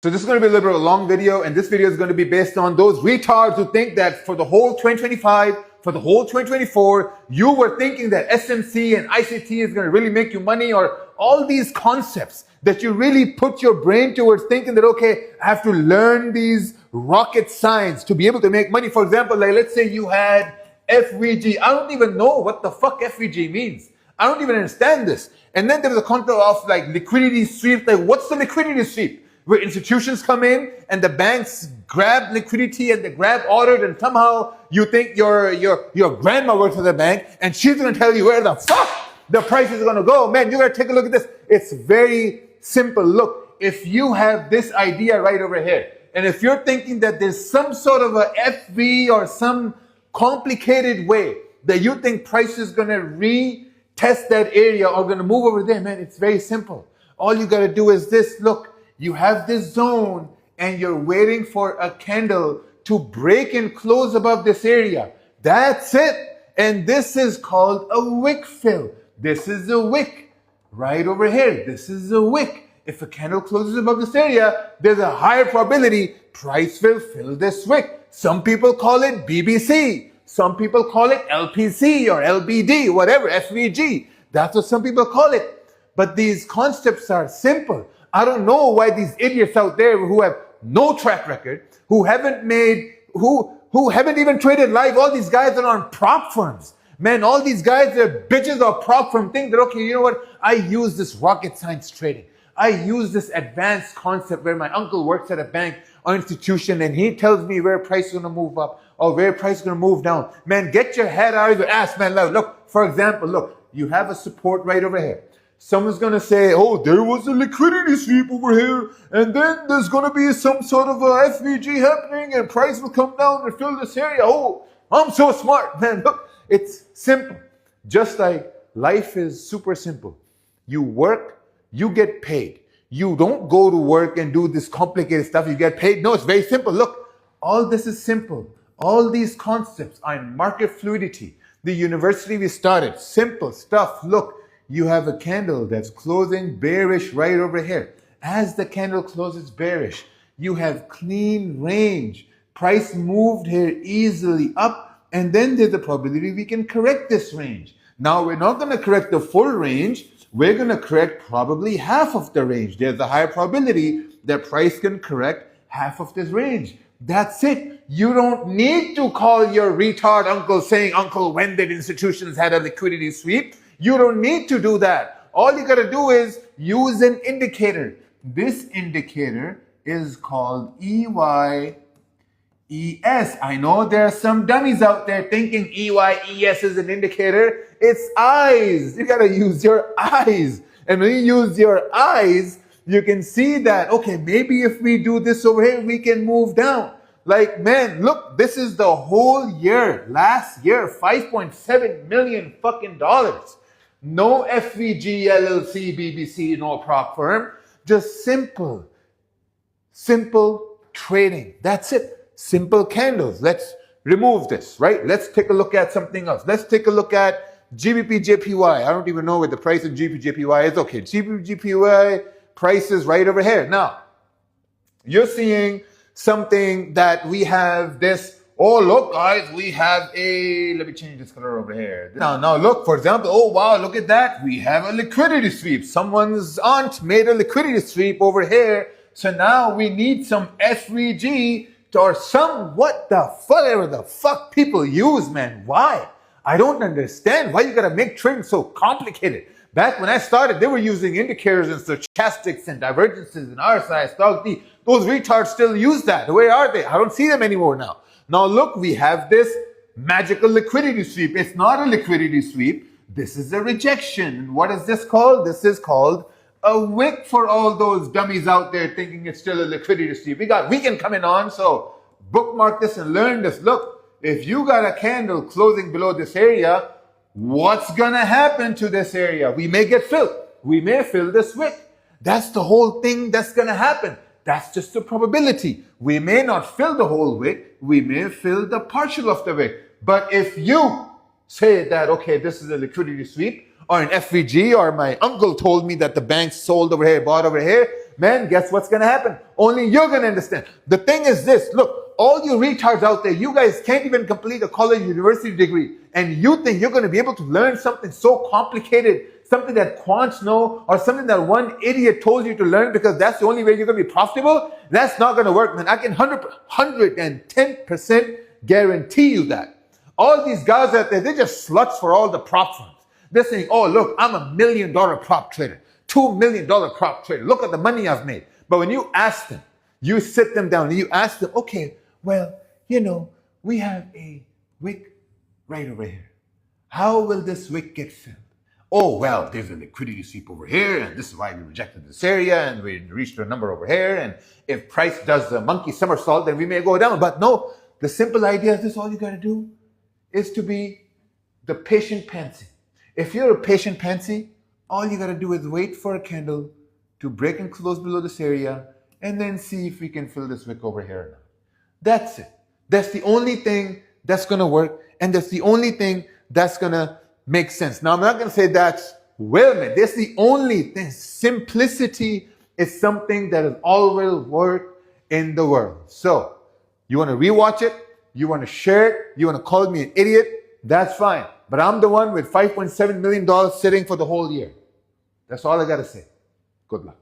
So this is going to be a little bit of a long video, and this video is going to be based on those retards who think that for the whole 2025, for the whole 2024, you were thinking that SMC and ICT is going to really make you money, or all these concepts that you really put your brain towards thinking that, okay, I have to learn these rocket science to be able to make money. For example, like let's say you had FVG. I don't even know what the fuck FVG means. I don't even understand this. And then there's a concept of like liquidity sweep. Like what's the liquidity sweep? Where institutions come in and the banks grab liquidity and they grab orders, and somehow you think your grandma works for the bank and she's going to tell you where the fuck the price is going to go. Man, you got to take a look at this. It's very simple. Look, if you have this idea right over here, and if you're thinking that there's some sort of a FV or some complicated way that you think price is going to retest that area or going to move over there, man, it's very simple. All you got to do is this. Look, you have this zone and you're waiting for a candle to break and close above this area. That's it. And this is called a wick fill. This is a wick right over here. This is a wick. If a candle closes above this area, there's a higher probability price will fill this wick. Some people call it BBC. Some people call it LPC or LBD, whatever, SVG. That's what some people call it. But these concepts are simple. I don't know why these idiots out there who have no track record, who haven't even traded live, all these guys that are on prop firms. Man, all these guys that are bitches or prop firm think that, okay, you know what? I use this rocket science trading. I use this advanced concept where my uncle works at a bank or institution and he tells me where price is going to move up or where price is going to move down. Man, get your head out of your ass, man. Look, for example, look, you have a support right over here. Someone's going to say, oh, there was a liquidity sweep over here, and then there's going to be some sort of a FVG happening, and price will come down and fill this area. Oh, I'm so smart, man. Look, it's simple. Just like life is super simple. You work, you get paid. You don't go to work and do this complicated stuff. You get paid. No, it's very simple. Look, all this is simple. All these concepts are in market fluidity. The university we started, simple stuff. Look, you have a candle that's closing bearish right over here. As the candle closes bearish, you have clean range. Price moved here easily up, and then there's a probability we can correct this range. Now, we're not going to correct the full range. We're going to correct probably half of the range. There's a higher probability that price can correct half of this range. That's it. You don't need to call your retard uncle saying, Uncle, when did institutions had a liquidity sweep? You don't need to do that. All you got to do is use an indicator. This indicator is called EYES. I know there are some dummies out there thinking EYES is an indicator. It's eyes. You got to use your eyes. And when you use your eyes, you can see that, okay, maybe if we do this over here, we can move down. Like, man, look, this is the whole year. Last year, $5.7 million fucking dollars. No FVG, LLC, BBC, no prop firm. Just simple trading. That's it. Simple candles. Let's remove this, right? Let's take a look at something else. Let's take a look at GBP-JPY. I don't even know what the price of GBP-JPY is. Okay, GBP-JPY price is right over here. Now, you're seeing something that we have this. Oh, look, guys, we have let me change this color over here. Now, look, for example, oh, wow, look at that. We have a liquidity sweep. Someone's aunt made a liquidity sweep over here. So now we need some FVG or what the fuck people use, man. Why? I don't understand why you got to make trading so complicated. Back when I started, they were using indicators and stochastics and divergences and RSI, stock D. Those retards still use that. Where are they? I don't see them anymore now. Now look, we have this magical liquidity sweep. It's not a liquidity sweep. This is a rejection. What is this called? This is called a wick for all those dummies out there thinking it's still a liquidity sweep. We got weekend coming on, so bookmark this and learn this. Look, if you got a candle closing below this area, what's gonna happen to this area? We may get filled. We may fill this wick. That's the whole thing that's gonna happen. That's just a probability. We may not fill the whole wick. We may fill the partial of the wick. But if you say that, okay, this is a liquidity sweep or an FVG, or my uncle told me that the bank sold over here, bought over here, man, guess what's going to happen? Only you're going to understand. The thing is this, look, all you retards out there, you guys can't even complete a college university degree, and you think you're going to be able to learn something so complicated, something that quants know, or something that one idiot told you to learn because that's the only way you're going to be profitable? That's not going to work, man. I can 110% guarantee you that. All these guys out there, they're just sluts for all the prop firms. They're saying, oh, look, I'm $1 million prop trader, $2 million prop trader. Look at the money I've made. But when you ask them, you sit them down and you ask them, okay, well, we have a wick right over here. How will this wick get filled? Oh, well, there's a liquidity sweep over here, and this is why we rejected this area, and we reached a number over here, and if price does the monkey somersault, then we may go down. But no, the simple idea is this: all you got to do is to be the patient pansy. If you're a patient pansy, all you got to do is wait for a candle to break and close below this area, and then see if we can fill this wick over here or not. That's it. That's the only thing that's going to work, and that's the only thing that's going to make sense. Now, I'm not going to say that's well-made. That's the only thing. Simplicity is something that has always worked in the world. So, you want to rewatch it, you want to share it, you want to call me an idiot, that's fine. But I'm the one with $5.7 million sitting for the whole year. That's all I got to say. Good luck.